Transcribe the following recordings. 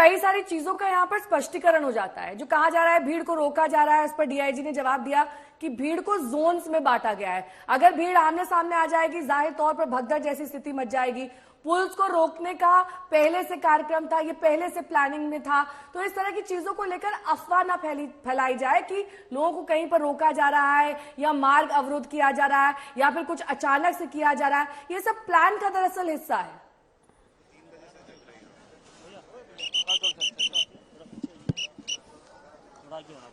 कई सारी चीजों का यहाँ पर स्पष्टीकरण हो जाता है। जो कहा जा रहा है भीड़ को रोका जा रहा है, उस पर डीआईजी ने जवाब दिया कि भीड़ को जोन्स में बांटा गया है। अगर भीड़ आमने सामने आ जाएगी, जाहिर तौर पर भगदड़ जैसी स्थिति मच जाएगी। पुलिस को रोकने का पहले से कार्यक्रम था, ये पहले से प्लानिंग में था। तो इस तरह की चीजों को लेकर अफवाह ना फैलाई जाए कि लोगों को कहीं पर रोका जा रहा है या मार्ग अवरुद्ध किया जा रहा है या फिर कुछ अचानक से किया जा रहा है। ये सब प्लान का दरअसल हिस्सा है।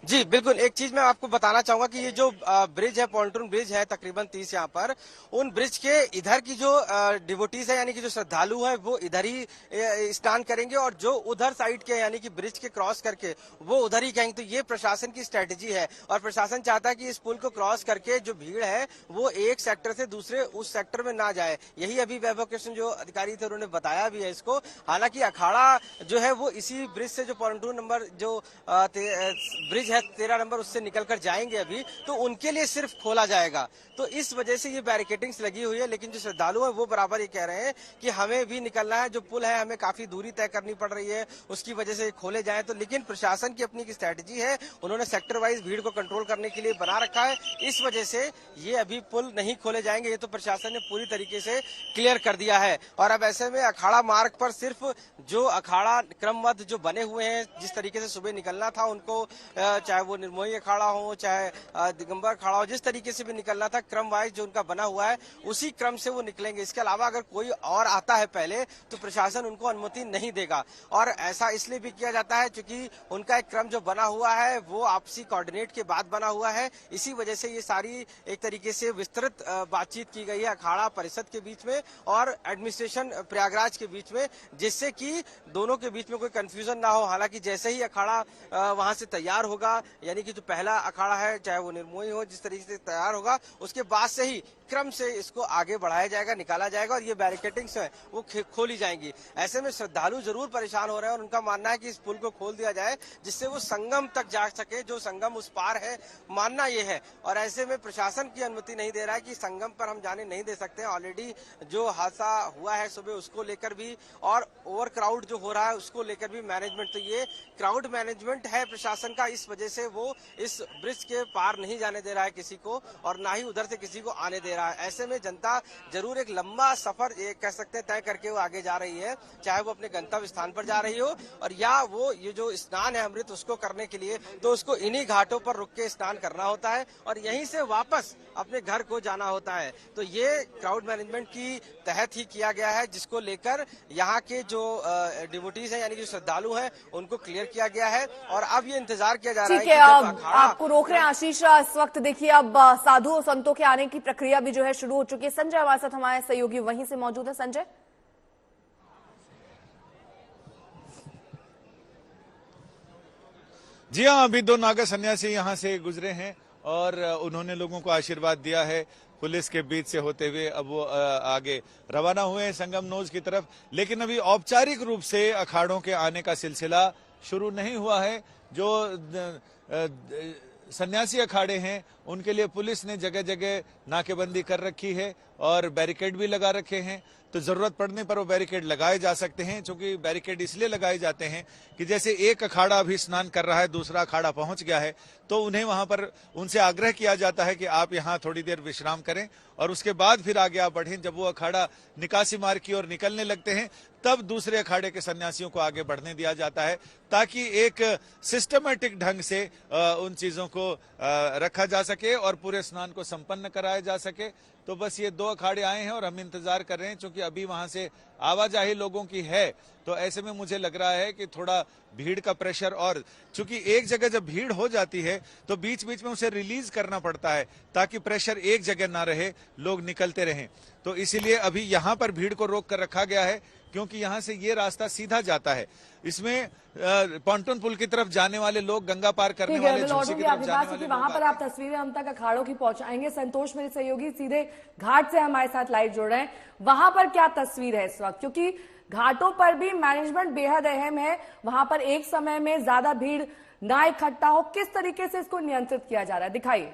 जी बिल्कुल, एक चीज मैं आपको बताना चाहूंगा कि ये जो ब्रिज है, पॉन्टून ब्रिज है, तकरीबन 30 यहाँ पर, उन ब्रिज के इधर की जो डिवोटीज है यानी कि जो श्रद्धालु है वो इधर ही स्नान करेंगे और जो उधर साइड के यानी कि ब्रिज के क्रॉस करके वो उधर ही कहेंगे। तो ये प्रशासन की स्ट्रेटेजी है और प्रशासन चाहता है कि इस पुल को क्रॉस करके जो भीड़ है वो एक सेक्टर से दूसरे उस सेक्टर में ना जाए। यही अभी वैभव कृष्ण जो अधिकारी थे उन्होंने बताया भी है इसको। हालांकि अखाड़ा जो है वो इसी ब्रिज से, जो पॉन्टून नंबर जो ब्रिज 13 नंबर, उससे निकलकर जाएंगे अभी, तो उनके लिए सिर्फ खोला जाएगा। तो इस वजह से ये बैरिकेडिंग्स लगी हुई है। लेकिन जो श्रद्धालु है वो बराबर ये कह रहे हैं कि हमें भी निकलना है, जो पुल है हमें काफी दूरी तय करनी पड़ रही है, उसकी वजह से खोले जाए। तो लेकिन प्रशासन की अपनी स्ट्रैटेजी है, उन्होंने सेक्टर वाइज भीड़ को कंट्रोल करने के लिए बना रखा है। इस वजह से ये अभी पुल नहीं खोले जाएंगे, ये तो प्रशासन ने पूरी तरीके से क्लियर कर दिया है। और अब ऐसे में अखाड़ा मार्ग पर सिर्फ जो अखाड़ा क्रमबद्ध जो बने हुए हैं, जिस तरीके से सुबह निकलना था उनको, चाहे वो निर्मोही अखाड़ा हो चाहे दिगंबर अखाड़ा हो, जिस तरीके से भी निकलना था क्रम वाइज जो उनका बना हुआ है उसी क्रम से वो निकलेंगे। इसके अलावा अगर कोई और आता है पहले तो प्रशासन उनको अनुमति नहीं देगा। और ऐसा इसलिए भी किया जाता है क्योंकि उनका एक क्रम जो बना हुआ है वो आपसी कोऑर्डिनेट के बाद बना हुआ है। इसी वजह से ये सारी एक तरीके से विस्तृत बातचीत की गई है अखाड़ा परिषद के बीच में और एडमिनिस्ट्रेशन प्रयागराज के बीच में, जिससे कि दोनों के बीच में कोई कंफ्यूजन ना हो। हालांकि जैसे ही अखाड़ा वहां से तैयार होगा, यानी कि जो पहला अखाड़ा है चाहे वो निर्मोही हो, जिस तरीके से तैयार होगा उसके बाद से ही क्रम से इसको आगे बढ़ाया जाएगा, निकाला जाएगा और ये बैरिकेडिंग्स है वो खोली जाएंगी। ऐसे में श्रद्धालु जरूर परेशान हो रहे हैं और उनका मानना है कि इस पुल को खोल दिया जाए जिससे वो संगम तक जा सके, जो संगम उस पार है, मानना ये है। और ऐसे में प्रशासन की अनुमति नहीं दे रहा है कि संगम पर हम जाने नहीं दे सकते। ऑलरेडी जो हादसा हुआ है सुबह उसको लेकर भी और ओवर क्राउड जो हो रहा है उसको लेकर भी मैनेजमेंट, तो ये क्राउड मैनेजमेंट है प्रशासन का, इस वजह से वो इस ब्रिज के पार नहीं जाने दे रहा है किसी को और ना ही उधर से किसी को आने दे रहा है। ऐसे में जनता जरूर एक लंबा सफर ये कह सकते हैं तय करके वो आगे जा रही है, चाहे वो अपने गंतव्य स्थान पर जा रही हो और या वो ये जो स्नान है अमृत उसको करने के लिए, तो उसको इन्हीं घाटों पर रुक के स्नान करना होता है और यहीं से वापस अपने घर को जाना होता है। तो ये क्राउड मैनेजमेंट की तहत ही किया गया है, जिसको लेकर यहाँ के जो डिवोटीज हैं यानी कि श्रद्धालु हैं उनको क्लियर किया गया है। और अब ये इंतजार किया जा रहा है कि जब आपको रोक रहे हैं आशीष। इस वक्त देखिए अब साधु और संतों के आने की प्रक्रिया भी जो है शुरू हो चुकी है। संजय हमारे साथ, हमारे सहयोगी वहीं से मौजूद है। संजय, जी हाँ, अभी दो नागा सन्यासी यहाँ से गुजरे हैं और उन्होंने लोगों को आशीर्वाद दिया है। पुलिस के बीच से होते हुए अब वो आगे रवाना हुए हैं संगम नोज की तरफ। लेकिन अभी औपचारिक रूप से अखाड़ों के आने का सिलसिला शुरू नहीं हुआ है। जो सन्यासी अखाड़े हैं उनके लिए पुलिस ने जगह जगह नाकेबंदी कर रखी है और बैरिकेड भी लगा रखे हैं। तो जरूरत पड़ने पर वो बैरिकेड लगाए जा सकते हैं, क्योंकि बैरिकेड इसलिए लगाए जाते हैं कि जैसे एक अखाड़ा अभी स्नान कर रहा है, दूसरा अखाड़ा पहुंच गया है, तो उन्हें वहां पर उनसे आग्रह किया जाता है कि आप यहाँ थोड़ी देर विश्राम करें और उसके बाद फिर आगे आप बढ़ें। जब वो अखाड़ा निकासी मार्ग की ओर निकलने लगते हैं तब दूसरे अखाड़े के सन्यासियों को आगे बढ़ने दिया जाता है, ताकि एक सिस्टमेटिक ढंग से उन चीजों को रखा जा सके और पूरे स्नान को संपन्न कराया जा सके। तो बस ये दो अखाड़े आए हैं और हम इंतजार कर रहे हैं, क्योंकि अभी वहां से आवाजाही लोगों की है। तो ऐसे में मुझे लग रहा है कि थोड़ा भीड़ का प्रेशर, और चूंकि एक जगह जब भीड़ हो जाती है तो बीच बीच में उसे रिलीज करना पड़ता है ताकि प्रेशर एक जगह ना रहे, लोग निकलते रहें। तो इसीलिए अभी यहाँ पर भीड़ को रोक कर रखा गया है, क्योंकि यहाँ से ये रास्ता सीधा जाता है। इसमें पॉन्टून पुल की तरफ जाने वाले लोग, गंगा पार करने वाले, झूसी की तरफ जाने वाले वहां पर आप तस्वीरें हम तक अखाड़ों की पहुंचाएंगे। संतोष मेरे सहयोगी सीधे घाट से हमारे साथ लाइव जुड़ रहे हैं। वहां पर क्या तस्वीर है इस वक्त, क्योंकि घाटों पर भी मैनेजमेंट बेहद अहम है। वहां पर एक समय में ज्यादा भीड़ ना इकट्ठा हो, किस तरीके से इसको नियंत्रित किया जा रहा है, दिखाइए।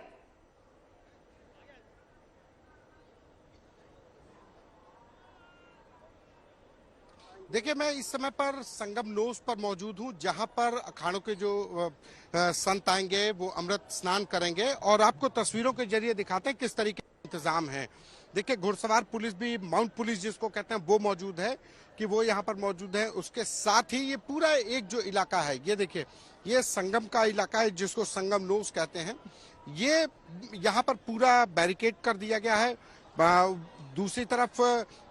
देखिए, मैं इस समय पर संगम नोस पर मौजूद हूं, जहां पर अखाड़ों के जो संत आएंगे वो अमृत स्नान करेंगे और आपको तस्वीरों के जरिए दिखाते हैं किस तरीके के इंतजाम है। देखिए, घुड़सवार पुलिस भी, माउंट पुलिस जिसको कहते हैं, वो मौजूद है कि वो यहाँ पर मौजूद है। उसके साथ ही ये पूरा एक जो इलाका है, ये देखिए, ये संगम का इलाका है जिसको संगम नोस कहते हैं। ये यहाँ पर पूरा बैरिकेड कर दिया गया है। दूसरी तरफ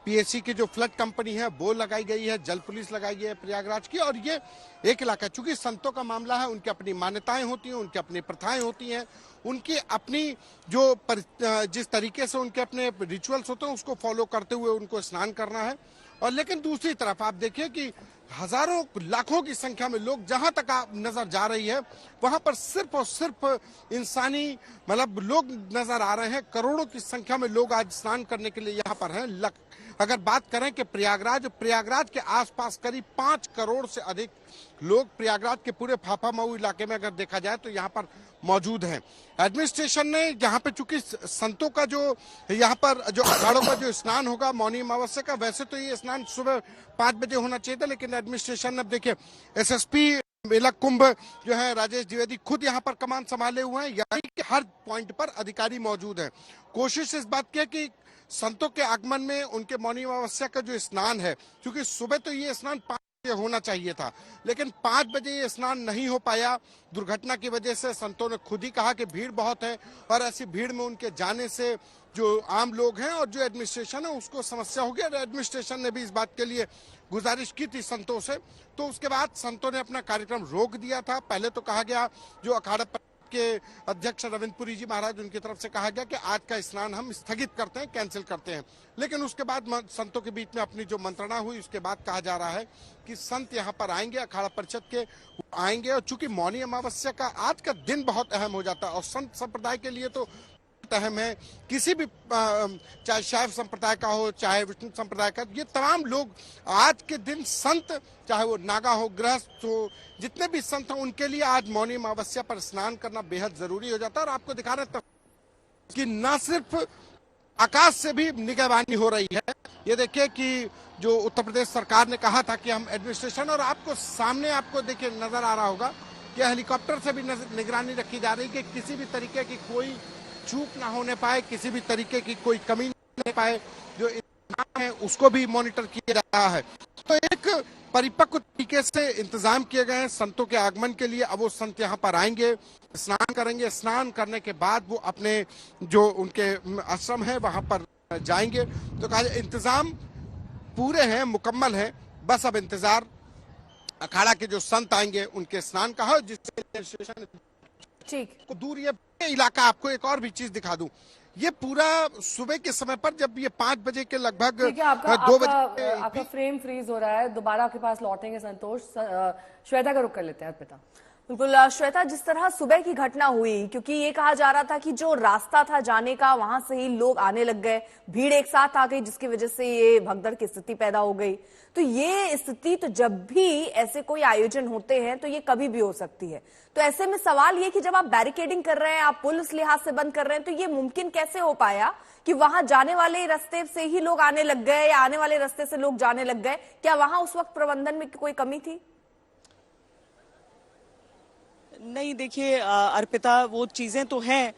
पीएससी की जो फ्लड कंपनी है वो लगाई गई है, जल पुलिस लगाई गई है प्रयागराज की। और ये एक इलाका, चूंकि संतों का मामला है, उनकी अपनी मान्यताएं होती हैं, उनकी अपनी प्रथाएं होती हैं, उनकी अपनी जो जिस तरीके से उनके अपने रिचुअल्स होते हैं उसको फॉलो करते हुए उनको स्नान करना है। और लेकिन दूसरी तरफ आप देखिए कि हजारों लाखों की संख्या में लोग जहां तक आप नजर जा रही है वहां पर सिर्फ और सिर्फ इंसानी मतलब लोग नजर आ रहे हैं। करोड़ों की संख्या में लोग आज स्नान करने के लिए यहाँ पर हैं। अगर बात करें कि प्रयागराज के आसपास करीब 5 करोड़ से अधिक लोग प्रयागराज के पूरे फाफामऊ इलाके में अगर देखा जाए तो यहाँ पर मौजूद हैं। एडमिनिस्ट्रेशन ने यहाँ पे, चूंकि संतों का जो यहाँ पर जो अखाड़ों का जो स्नान होगा मौनी अमावस्या का, वैसे तो ये स्नान सुबह 5 बजे होना चाहिए था, लेकिन एडमिनिस्ट्रेशन ने, अब देखिए, एसएसपी मेला कुंभ जो है राजेश द्विवेदी खुद यहाँ पर कमान संभाले हुए हैं। यानी कि हर पॉइंट पर अधिकारी मौजूद हैं। कोशिश इस बात की है कि संतों के आगमन में उनके मौनी अमावस्या का जो स्नान है, क्योंकि सुबह तो ये स्नान 5 बजे होना चाहिए था, लेकिन 5 बजे ये स्नान नहीं हो पाया दुर्घटना की वजह से। संतों ने खुद ही कहा कि भीड़ बहुत है और ऐसी भीड़ में उनके जाने से जो आम लोग हैं और जो एडमिनिस्ट्रेशन है उसको समस्या होगी। और एडमिनिस्ट्रेशन ने भी इस बात के लिए गुजारिश की थी संतों से, तो उसके बाद संतों ने अपना कार्यक्रम रोक दिया था। पहले तो कहा गया, जो अखाड़ा के अध्यक्ष रविंद्रपुरी जी महाराज, उनकी तरफ से कहा गया कि आज का स्नान हम स्थगित करते हैं, कैंसिल करते हैं। लेकिन उसके बाद संतों के बीच में अपनी जो मंत्रणा हुई, उसके बाद कहा जा रहा है कि संत यहाँ पर आएंगे, अखाड़ा परिषद के आएंगे। और चूंकि मौनी अमावस्या का आज का दिन बहुत अहम हो जाता है और संत संप्रदाय के लिए तो अहम है। किसी भी, चाहे शैव संप्रदाय का हो, चाहे विष्णु संप्रदाय का, ये तमाम लोग आज के दिन संत, चाहे वो नागा हो, गृहस्थ हो, जितने भी संत हो, उनके लिए आज मौनी अमावस्या पर स्नान करना बेहद जरूरी हो जाता है। और आपको दिखा रहे हैं कि न सिर्फ आकाश से भी निगहबानी हो रही है। ये देखिए कि जो उत्तर प्रदेश सरकार ने कहा था कि हम एडमिनिस्ट्रेशन, और आपको सामने आपको देखिए नजर आ रहा होगा कि हेलीकॉप्टर से भी निगरानी रखी जा रही है कि किसी भी तरीके की कोई चूक ना होने पाए, किसी भी तरीके की कोई कमी नहीं होने पाए। जो इंतजाम है उसको भी मॉनिटर किया जा रहा है। तो एक परिपक्व तरीके से इंतजाम किए गए हैं संतों के आगमन के लिए। अब वो संत यहाँ पर आएंगे, स्नान करेंगे, स्नान करने के बाद वो अपने जो उनके आश्रम है वहां पर जाएंगे। तो कहा इंतजाम पूरे हैं, मुकम्मल है, बस अब इंतजार अखाड़ा के जो संत आएंगे उनके स्नान का हो, जिससे ठीक को दूर ये इलाका। आपको एक और भी चीज दिखा दूं, ये पूरा सुबह के समय पर जब ये 5 बजे के लगभग 2 बजे आपका फ्रेम फ्रीज हो रहा है। दोबारा आपके पास लौटेंगे संतोष। श्वेता का रुख कर लेते हैं अर्पिता। बिल्कुल श्वेता, जिस तरह सुबह की घटना हुई, क्योंकि ये कहा जा रहा था कि जो रास्ता था जाने का वहां से ही लोग आने लग गए, भीड़ एक साथ आ गई, जिसकी वजह से ये भगदड़ की स्थिति पैदा हो गई। तो ये स्थिति तो जब भी ऐसे कोई आयोजन होते हैं तो ये कभी भी हो सकती है। तो ऐसे में सवाल ये कि जब आप बैरिकेडिंग कर रहे हैं, आप पुल इस लिहाज से बंद कर रहे हैं, तो ये मुमकिन कैसे हो पाया कि वहां जाने वाले रास्ते से ही लोग आने लग गए या आने वाले रास्ते से लोग जाने लग गए? क्या वहां उस वक्त प्रबंधन में कोई कमी थी? नहीं, देखिए अर्पिता, वो चीजें तो हैं,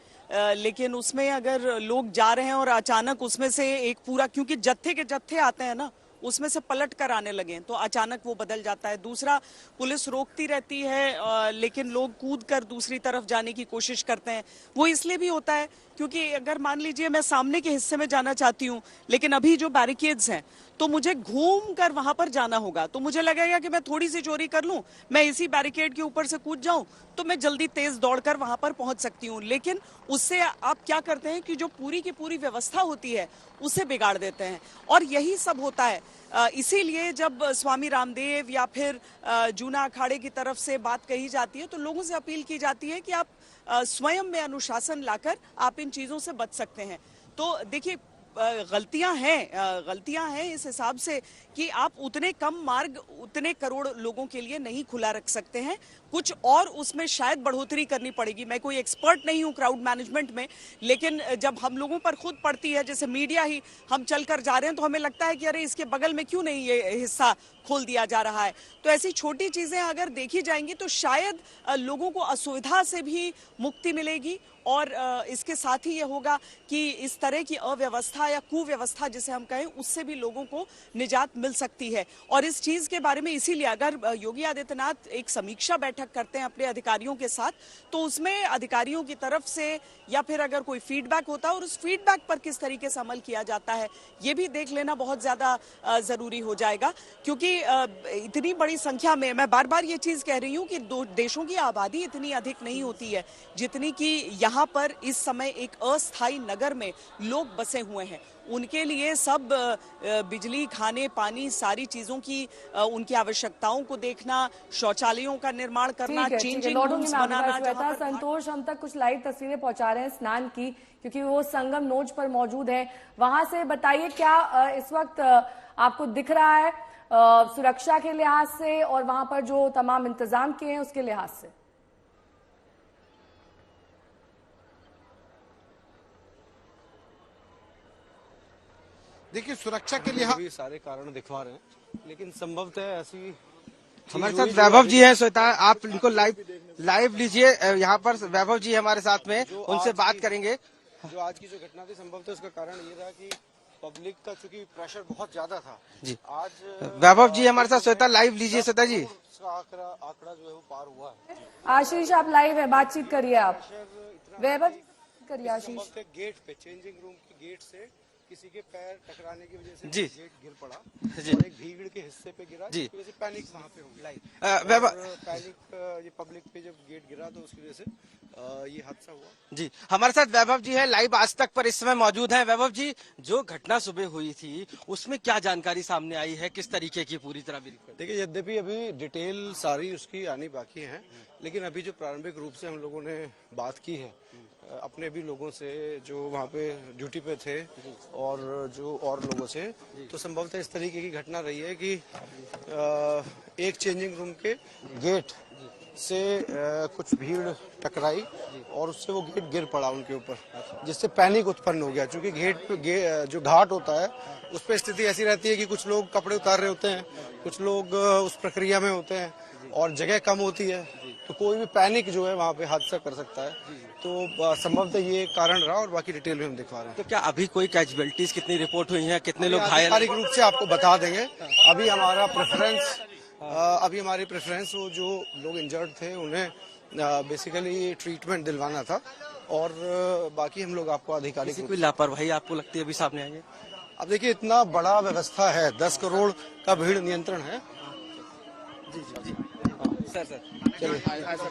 लेकिन उसमें अगर लोग जा रहे हैं और अचानक उसमें से एक पूरा, क्योंकि जत्थे के जत्थे आते हैं ना, उसमें से पलट कर आने लगे तो अचानक वो बदल जाता है। दूसरा, पुलिस रोकती रहती है, लेकिन लोग कूद कर दूसरी तरफ जाने की कोशिश करते हैं। वो इसलिए भी होता है क्योंकि अगर मान लीजिए मैं सामने के हिस्से में जाना चाहती हूँ, लेकिन अभी जो बैरिकेड्स हैं तो मुझे घूम कर वहां पर जाना होगा, तो मुझे लगेगा कि मैं थोड़ी सी चोरी कर लूं, मैं इसी बैरिकेड के ऊपर से कूद जाऊं तो मैं जल्दी तेज दौड़कर वहां पर पहुंच सकती हूं। लेकिन उससे आप क्या करते हैं कि जो पूरी की पूरी व्यवस्था होती है उसे बिगाड़ देते हैं, और यही सब होता है। इसीलिए जब स्वामी रामदेव या फिर जूना अखाड़े की तरफ से बात कही जाती है तो लोगों से अपील की जाती है कि आप स्वयं में अनुशासन लाकर आप इन चीजों से बच सकते हैं। तो देखिए, गलतियां हैं इस हिसाब से कि आप उतने कम मार्ग उतने करोड़ लोगों के लिए नहीं खुला रख सकते हैं, कुछ और उसमें शायद बढ़ोतरी करनी पड़ेगी। मैं कोई एक्सपर्ट नहीं हूं क्राउड मैनेजमेंट में, लेकिन जब हम लोगों पर खुद पड़ती है, जैसे मीडिया ही हम चलकर जा रहे हैं तो हमें लगता है कि अरे इसके बगल में क्यों नहीं ये हिस्सा खोल दिया जा रहा है। तो ऐसी छोटी चीजें अगर देखी जाएंगी तो शायद लोगों को असुविधा से भी मुक्ति मिलेगी, और इसके साथ ही ये होगा कि इस तरह की अव्यवस्था या कुव्यवस्था जिसे हम कहें उससे भी लोगों को निजात मिल सकती है। और इस चीज के बारे में इसीलिए अगर योगी आदित्यनाथ एक समीक्षा बैठक करते हैं अपने अधिकारियों के साथ, तो उसमें अधिकारियों की तरफ से या फिर अगर कोई फीडबैक होता है और उस फीडबैक पर किस तरीके से अमल किया जाता है ये भी देख लेना बहुत ज्यादा जरूरी हो जाएगा। क्योंकि इतनी बड़ी संख्या में, मैं बार बार ये चीज कह रही हूँ कि दो देशों की आबादी इतनी अधिक नहीं होती है जितनी कि यहाँ पर इस समय एक अस्थायी नगर में लोग बसे हुए हैं। उनके लिए सब बिजली, खाने, पानी, सारी चीजों की उनकी आवश्यकताओं को देखना, शौचालयों का निर्माण करना, चेंजिंग रूम्स बनाना। श्वेता, संतोष हम तक कुछ लाइव तस्वीरें पहुंचा रहे हैं स्नान की, क्योंकि वो संगम नोच पर मौजूद है। वहां से बताइए क्या इस वक्त आपको दिख रहा है सुरक्षा के लिहाज से और वहां पर जो तमाम इंतजाम किए हैं उसके लिहाज से? देखिए, सुरक्षा के लिए भी सारे कारण दिखवा रहे हैं, लेकिन संभवतः ऐसी हमारे साथ वैभव जी हैं। श्वेता, आप इनको लाइव लीजिए। यहाँ पर वैभव जी हमारे साथ में, उनसे बात करेंगे। जो आज की जो घटना थी, संभवतः उसका कारण ये रहा कि पब्लिक का चूंकि प्रेशर बहुत ज्यादा था जी। आज वैभव जी हमारे साथ, श्वेता लाइव लीजिए। श्वेता जी, आंकड़ा जो है वो पार हुआ है। आशीष आप लाइव है, बातचीत करिए आप। वैभव करिए आशीष। गेट पे, चेंजिंग रूम के गेट से किसी के पैर टकराने की वजह से जी गेट गिर पड़ा जी। और एक भीड़ के हिस्से पे गिरा, जी। जिसकी वजह से पैनिक वहां पे हो गया। पैनिक ये पब्लिक पे जब गेट गिरा तो उसकी वजह से ये हादसा हुआ। जी, हमारे साथ वैभव जी है, लाइव आज तक पर इस समय मौजूद हैं। वैभव जी, जो घटना सुबह हुई थी उसमें क्या जानकारी सामने आई है, किस तरीके की पूरी तरह? देखिए, यद्यपि अभी डिटेल सारी उसकी आनी बाकी है, लेकिन अभी जो प्रारंभिक रूप से हम लोगों ने बात की है अपने भी लोगों से जो वहाँ पे ड्यूटी पे थे और जो और लोगों से, तो संभवतः इस तरीके की घटना रही है कि एक चेंजिंग रूम के गेट से कुछ भीड़ टकराई और उससे वो गेट गिर पड़ा उनके ऊपर, जिससे पैनिक उत्पन्न हो गया। क्योंकि गेट पे जो घाट होता है उस पर स्थिति ऐसी रहती है कि कुछ लोग कपड़े उतार रहे होते हैं, कुछ लोग उस प्रक्रिया में होते हैं और जगह कम होती है, तो कोई भी पैनिक जो है वहाँ पे हादसा कर सकता है। तो संभवतः ये कारण रहा और बाकी डिटेल में हम दिखा रहे हैं। तो क्या अभी कोई कैजुअलिटीज कितनी रिपोर्ट हुई हैं, कितने लोग घायल? आधिकारिक रूप से आपको बता देंगे। अभी हमारी प्रेफरेंस वो जो लोग इंजर्ड थे उन्हें बेसिकली ट्रीटमेंट दिलवाना था, और बाकी हम लोग आपको आधिकारिक कोई लापरवाही आपको लगती है अभी सामने आई है? अब देखिए, इतना बड़ा व्यवस्था है, 10 करोड़ का भीड़ नियंत्रण है। सर चलिए आगे सर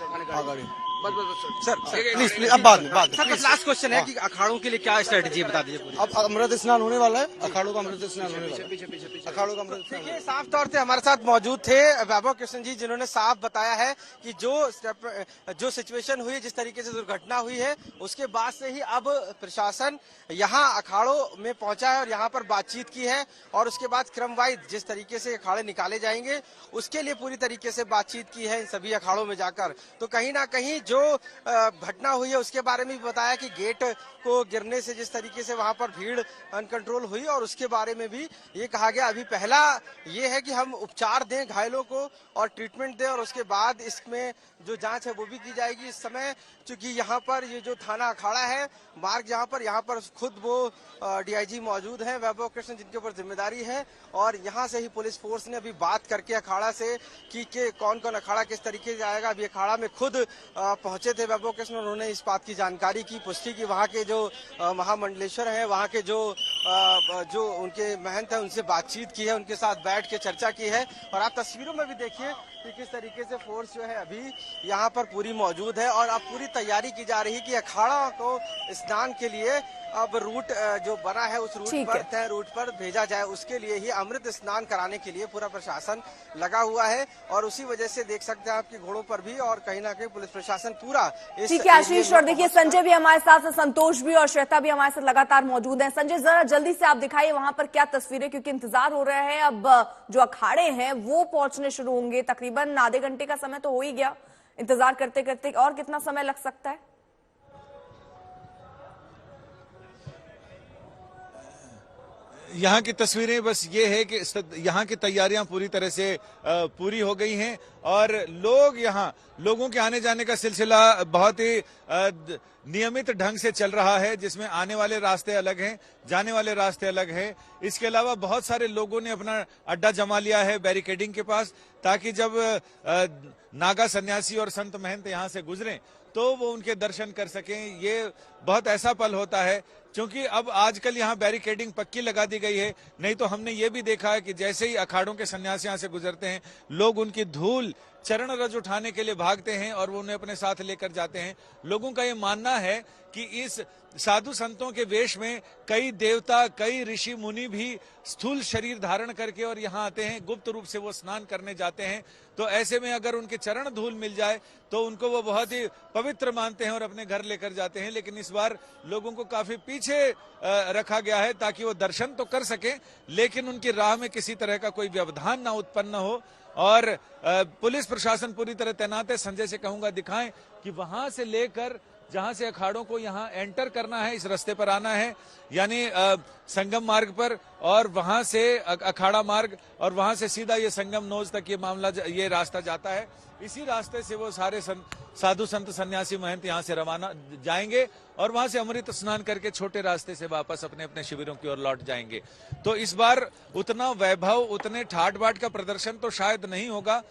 प्लीज अब बाद में लास्ट क्वेश्चन है कि अखाड़ों के लिए क्या स्ट्रेटेजी बता दीजिए पूरी। अब अमृत स्नान होने वाला है, अखाड़ों का अमृत स्नान होने वाला है, अखाड़ों का अमृत स्नान। देखिए, साफ तौर से हमारे साथ मौजूद थे वैभव कृष्ण जी, जिन्होंने साफ बताया है कि जो सिचुएशन हुई, जिस तरीके से दुर्घटना हुई है, उसके बाद से ही अब प्रशासन यहाँ अखाड़ों में पहुंचा है और यहाँ पर बातचीत की है, और उसके बाद क्रमवाइज जिस तरीके से अखाड़े निकाले जाएंगे उसके लिए पूरी तरीके से बातचीत की है इन सभी अखाड़ों में जाकर। तो कहीं ना कहीं जो घटना हुई है उसके बारे में भी बताया कि गेट को गिरने से जिस तरीके से वहां पर भीड़ अनकंट्रोल हुई, और उसके बारे में भी ये कहा गया अभी पहला ये है कि हम उपचार दें घायलों को और ट्रीटमेंट दें, और उसके बाद इसमें जो जांच है वो भी की जाएगी। इस समय चूंकि यहाँ पर ये जो थाना अखाड़ा है, मार्ग यहाँ पर खुद वो डीआईजी मौजूद हैं वैभव कृष्ण, जिनके ऊपर जिम्मेदारी है, और यहाँ से ही पुलिस फोर्स ने अभी बात करके अखाड़ा से कि कौन कौन अखाड़ा किस तरीके से आएगा। अभी अखाड़ा में खुद पहुंचे थे वैभव कृष्ण, उन्होंने इस बात की जानकारी की, पुष्टि की, वहाँ के जो महामंडलेश्वर हैं, वहाँ के जो उनके महंत हैं उनसे बातचीत की है, उनके साथ बैठ के चर्चा की है। और आप तस्वीरों में भी देखिए कि किस तरीके से फोर्स जो है अभी यहाँ पर पूरी मौजूद है, और अब पूरी तैयारी की जा रही है कि अखाड़ा को स्नान के लिए अब रूट जो बना है उस रूट पर, तय रूट पर भेजा जाए। उसके लिए ही अमृत स्नान कराने के लिए पूरा प्रशासन लगा हुआ है, और उसी वजह से देख सकते हैं आपके घोड़ों पर भी और कहीं ना कहीं पुलिस प्रशासन पूरा। ठीक है आशीष, और देखिए संजय भी हमारे साथ, संतोष भी और श्वेता भी हमारे साथ लगातार मौजूद है। संजय, जरा जल्दी से आप दिखाइए वहां पर क्या तस्वीरें, क्योंकि इंतजार हो रहा है। अब जो अखाड़े हैं वो पहुंचने शुरू होंगे। तकरीबन आधे घंटे का समय तो हो ही गया इंतजार करते करते, और कितना समय लग सकता है? यहाँ की तस्वीरें बस ये है कि यहाँ की तैयारियां पूरी तरह से पूरी हो गई हैं और लोगों के आने जाने का सिलसिला बहुत ही नियमित ढंग से चल रहा है, जिसमें आने वाले रास्ते अलग हैं, जाने वाले रास्ते अलग हैं। इसके अलावा बहुत सारे लोगों ने अपना अड्डा जमा लिया है बैरिकेडिंग के पास, ताकि जब नागा सन्यासी और संत महंत यहाँ से गुजरें तो वो उनके दर्शन कर सकें। ये बहुत ऐसा पल होता है क्योंकि अब आजकल यहाँ बैरिकेडिंग पक्की लगा दी गई है, नहीं तो हमने ये भी देखा है कि जैसे ही अखाड़ों के सन्यासी यहाँ से गुजरते हैं, लोग उनकी धूल चरण रज उठाने के लिए भागते हैं और वो उन्हें अपने साथ लेकर जाते हैं। लोगों का ये मानना है कि इस साधु संतों के वेश में कई देवता, कई ऋषि मुनि भी स्थूल शरीर धारण करके और यहाँ आते हैं, गुप्त रूप से वो स्नान करने जाते हैं। तो ऐसे में अगर उनके चरण धूल मिल जाए तो उनको वो बहुत ही पवित्र मानते हैं और अपने घर लेकर जाते हैं। लेकिन इस बार लोगों को काफी पीछे रखा गया है ताकि वो दर्शन तो कर सकें, लेकिन उनकी राह में किसी तरह का कोई व्यवधान ना उत्पन्न हो। और पुलिस प्रशासन पूरी तरह तैनात है। संजय से कहूंगा दिखाएं कि वहां से लेकर जहां से अखाड़ों को यहाँ एंटर करना है, इस रास्ते पर आना है, यानी संगम मार्ग पर, और वहां से अखाड़ा मार्ग, और वहां से सीधा ये संगम नोज तक ये रास्ता जाता है। इसी रास्ते से वो सारे साधु संत सन्यासी महंत यहाँ से रवाना जाएंगे और वहां से अमृत स्नान करके छोटे रास्ते से वापस अपने अपने शिविरों की ओर लौट जाएंगे। तो इस बार उतना वैभव, उतने ठाट बाट का प्रदर्शन तो शायद नहीं होगा।